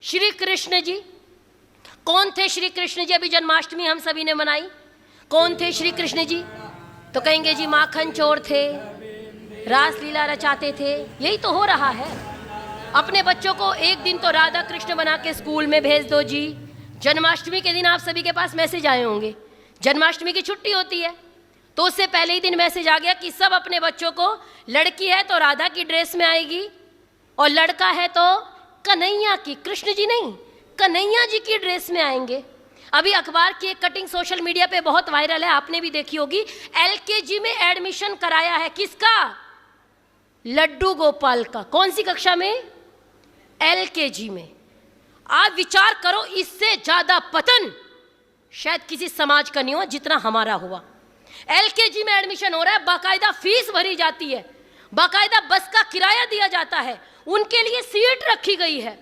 श्री कृष्ण जी कौन थे? श्री कृष्ण जी, अभी जन्माष्टमी हम सभी ने मनाई। कौन थे श्री कृष्ण जी? तो कहेंगे जी माखन चोर थे, रासलीला रचाते थे। यही तो हो रहा है। अपने बच्चों को एक दिन तो राधा कृष्ण बना के स्कूल में भेज दो जी। जन्माष्टमी के दिन आप सभी के पास मैसेज आए होंगे, जन्माष्टमी की छुट्टी होती है, तो उससे पहले ही दिन मैसेज आ गया कि सब अपने बच्चों को, लड़की है तो राधा की ड्रेस में आएगी और लड़का है तो कन्हैया की, कृष्ण जी नहीं, कन्हैया जी की ड्रेस में आएंगे। अभी अखबार की एक कटिंग सोशल मीडिया पे बहुत वायरल है, आपने भी देखी होगी। एलकेजी में एडमिशन कराया है, किसका? लड्डू गोपाल का। कौन सी कक्षा में? एलकेजी में। आप विचार करो, इससे ज्यादा पतन शायद किसी समाज का नहीं हुआ जितना हमारा हुआ। एलकेजी में एडमिशन हो रहा है, बाकायदा फीस भरी जाती है, बाकायदा बस का किराया दिया जाता है, उनके लिए सीट रखी गई है।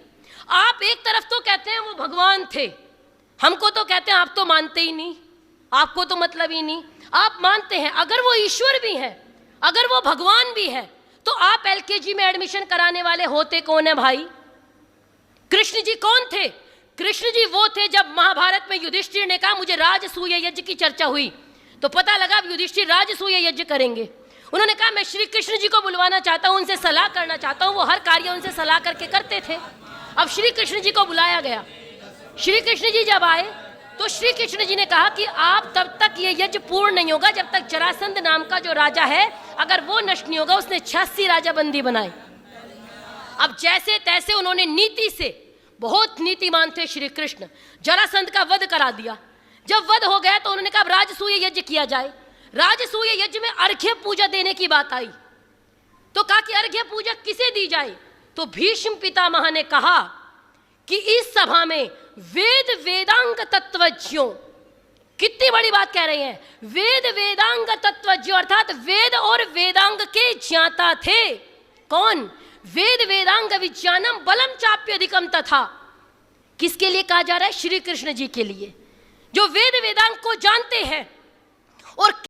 आप एक तरफ तो कहते हैं वो भगवान थे, हमको तो कहते हैं आप तो मानते ही नहीं, आपको तो मतलब ही नहीं। आप मानते हैं अगर वो ईश्वर भी है, अगर वो भगवान भी है, तो आप एलकेजी में एडमिशन कराने वाले होते कौन है भाई? कृष्ण जी कौन थे? कृष्ण जी वो थे जब महाभारत में युधिष्ठिर ने कहा मुझे राजसूय यज्ञ की चर्चा हुई, तो पता लगा युधिष्ठिर राजसूय यज्ञ करेंगे। उन्होंने कहा मैं श्री कृष्ण जी को बुलवाना चाहता हूं, उनसे सलाह करना चाहता हूं। वो हर कार्य उनसे सलाह करके करते थे। अब श्री कृष्ण जी को बुलाया गया। श्री कृष्ण जी जब आए तो श्री कृष्ण जी ने कहा कि आप तब तक ये यज्ञ पूर्ण नहीं होगा जब तक जरासंध नाम का जो राजा है, अगर वो नष्ट नहीं होगा। उसने 86 राजा बंदी बनाए। अब जैसे तैसे उन्होंने नीति से, बहुत नीतिमान थे श्री कृष्ण, जरासंध का वध करा दिया। जब वध हो गया तो उन्होंने कहा राजसूय यज्ञ किया जाए। राजसूय यज्ञ में अर्घ्य पूजा देने की बात आई, तो कहा कि अर्घ्य पूजा किसे दी जाए? तो भीष्म पितामह ने कहा कि इस सभा में वेद वेदांग तत्वज्ञों, कितनी बड़ी बात कह रहे हैं, वेद वेदांग तत्वज्ञों अर्थात वेद और वेदांग के ज्ञाता थे। कौन? वेद वेदांग विज्ञानम बलम चाप्यधिकम तथा। किसके लिए कहा जा रहा है? श्री कृष्ण जी के लिए, जो वेद वेदांग को जानते हैं और